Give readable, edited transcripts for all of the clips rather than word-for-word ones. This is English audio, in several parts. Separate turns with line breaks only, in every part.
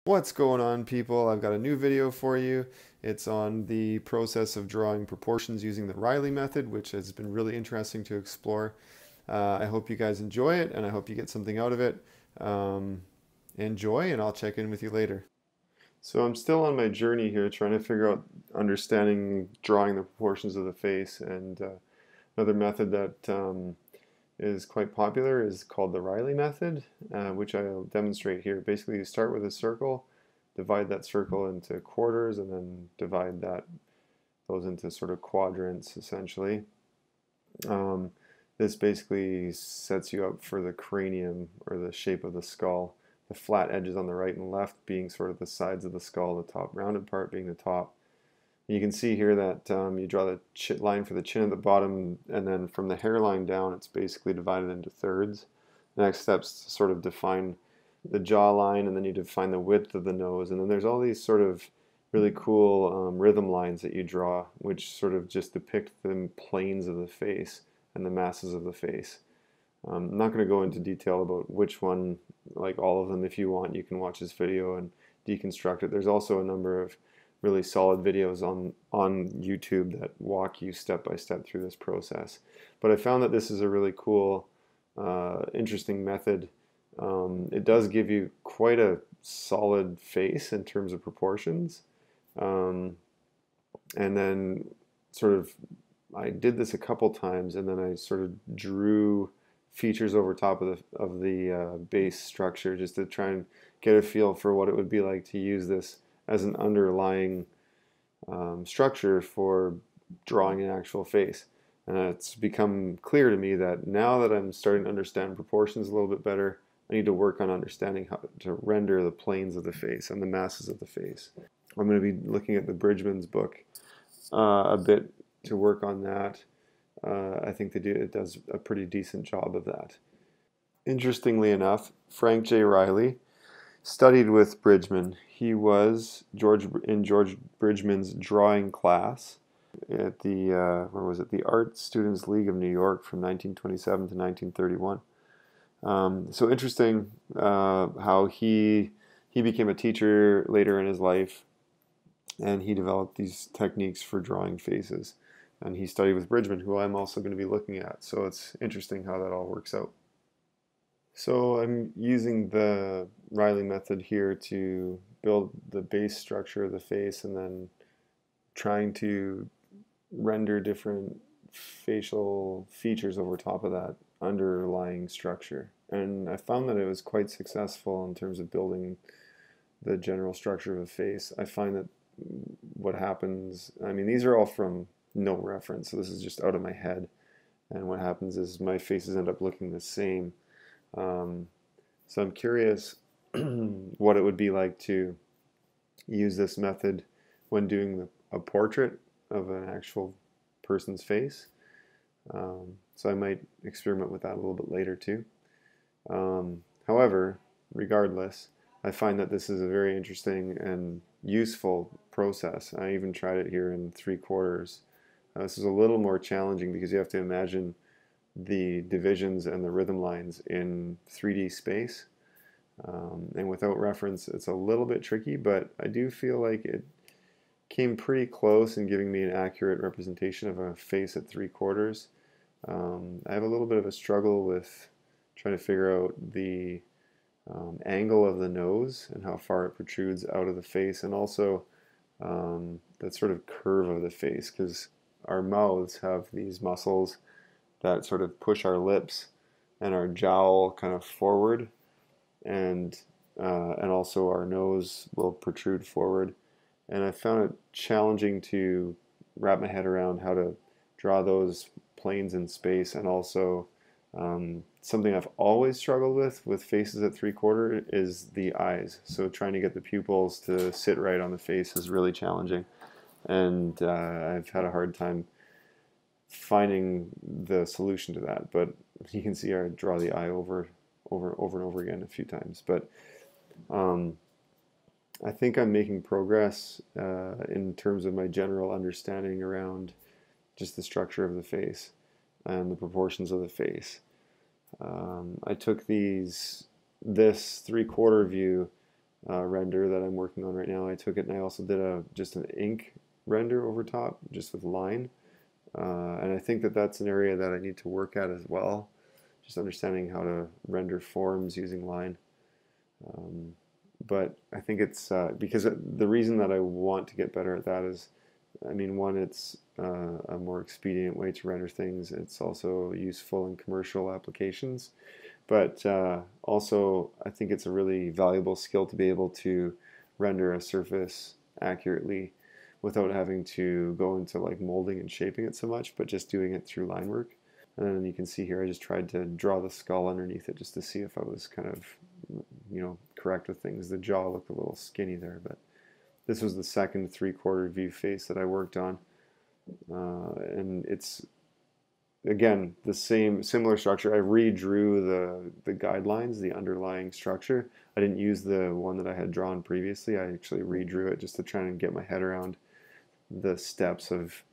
What's going on, people? I've got a new video for you. It's on the process of drawing proportions using the Reilly method, which has been really interesting to explore. I hope you guys enjoy it, and I hope you get something out of it. Enjoy, and I'll check in with you later. So I'm still on my journey here, trying to figure out understanding drawing the proportions of the face, and another method that is quite popular is called the Reilly method, which I'll demonstrate here. Basically, you start with a circle, divide that circle into quarters, and then divide those into sort of quadrants, essentially. This basically sets you up for the cranium, or the shape of the skull. The flat edges on the right and left being sort of the sides of the skull, the top rounded part being the top. You can see here that you draw the line for the chin at the bottom, and then from the hairline down, it's basically divided into thirds. The next step's to sort of define the jawline, and then you define the width of the nose, and then there's all these sort of really cool rhythm lines that you draw, which sort of just depict the planes of the face and the masses of the face. I'm not going to go into detail about which one, like all of them. If you want, you can watch this video and deconstruct it. There's also a number of really solid videos on YouTube that walk you step by step through this process. But I found that this is a really cool, interesting method. It does give you quite a solid face in terms of proportions. And then sort of, I did this a couple times, and then I sort of drew features over top of the base structure, just to try and get a feel for what it would be like to use this as an underlying structure for drawing an actual face. And it's become clear to me that now that I'm starting to understand proportions a little bit better, I need to work on understanding how to render the planes of the face and the masses of the face. I'm going to be looking at the Bridgman's book a bit to work on that. I think it does a pretty decent job of that. Interestingly enough, Frank J. Reilly studied with Bridgman. He was in George Bridgman's drawing class at the where was it? The Art Students League of New York from 1927 to 1931. So interesting how he became a teacher later in his life, and he developed these techniques for drawing faces. And he studied with Bridgman, who I'm also going to be looking at. So it's interesting how that all works out. So I'm using the Reilly method here to build the base structure of the face, and then trying to render different facial features over top of that underlying structure. And I found that it was quite successful in terms of building the general structure of a face. I find that what happens, I mean, these are all from no reference, so this is just out of my head, and what happens is my faces end up looking the same. So I'm curious what it would be like to use this method when doing a portrait of an actual person's face. So I might experiment with that a little bit later too. However, regardless, I find that this is a very interesting and useful process. I even tried it here in 3/4. This is a little more challenging because you have to imagine the divisions and the rhythm lines in 3D space. And without reference, it's a little bit tricky, but I do feel like it came pretty close in giving me an accurate representation of a face at 3/4. I have a little bit of a struggle with trying to figure out the angle of the nose and how far it protrudes out of the face, and also that sort of curve of the face, because our mouths have these muscles that sort of push our lips and our jowl kind of forward, and also our nose will protrude forward. And I found it challenging to wrap my head around how to draw those planes in space, and also something I've always struggled with faces at 3/4 is the eyes. So trying to get the pupils to sit right on the face is really challenging, and I've had a hard time finding the solution to that. But you can see I draw the eye over and over again a few times. But I think I'm making progress in terms of my general understanding around just the structure of the face and the proportions of the face. I took this 3/4 view render that I'm working on right now. I took it and I also did just an ink render over top, just with line. And I think that that's an area that I need to work at as well, just understanding how to render forms using line. But I think it's because the reason that I want to get better at that is, I mean, one, it's a more expedient way to render things. It's also useful in commercial applications. But also, I think it's a really valuable skill to be able to render a surface accurately without having to go into like molding and shaping it so much, but just doing it through line work. And then you can see here, I just tried to draw the skull underneath it just to see if I was kind of, correct with things. The jaw looked a little skinny there, but this was the second 3/4 view face that I worked on. And it's, again, the similar structure. I redrew the guidelines, the underlying structure. I didn't use the one that I had drawn previously. I actually redrew it just to try and get my head around the steps of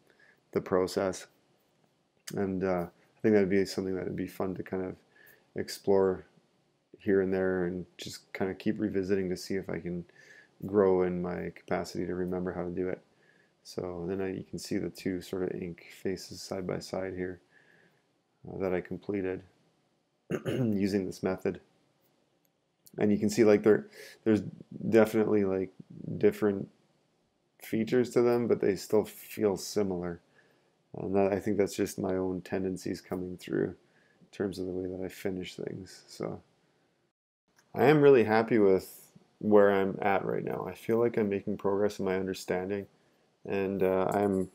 the process. And I think that'd be something that would be fun to kind of explore here and there, and just kind of keep revisiting to see if I can grow in my capacity to remember how to do it. So then you can see the two sort of ink faces side by side here that I completed using this method. And you can see like there's definitely like different features to them, but they still feel similar. And I think that's just my own tendencies coming through in terms of the way that I finish things. So I am really happy with where I'm at right now. I feel like I'm making progress in my understanding, and I'm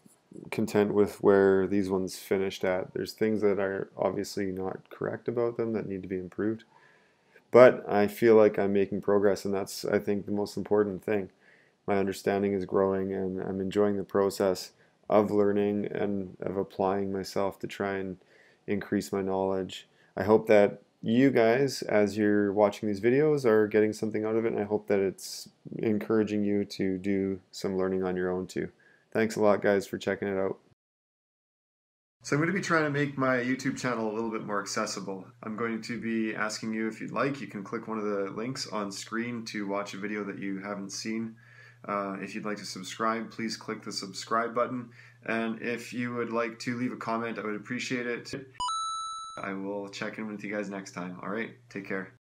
content with where these ones finished at. There's things that are obviously not correct about them that need to be improved, but I feel like I'm making progress, and that's, I think, the most important thing. My understanding is growing, and I'm enjoying the process of learning and of applying myself to try and increase my knowledge. I hope that you guys, as you're watching these videos, are getting something out of it, and I hope that it's encouraging you to do some learning on your own too. Thanks a lot, guys, for checking it out. So I'm going to be trying to make my YouTube channel a little bit more accessible. I'm going to be asking you, if you'd like, you can click one of the links on screen to watch a video that you haven't seen. If you'd like to subscribe, please click the subscribe button. And if you would like to leave a comment, I would appreciate it. I will check in with you guys next time. All right, take care.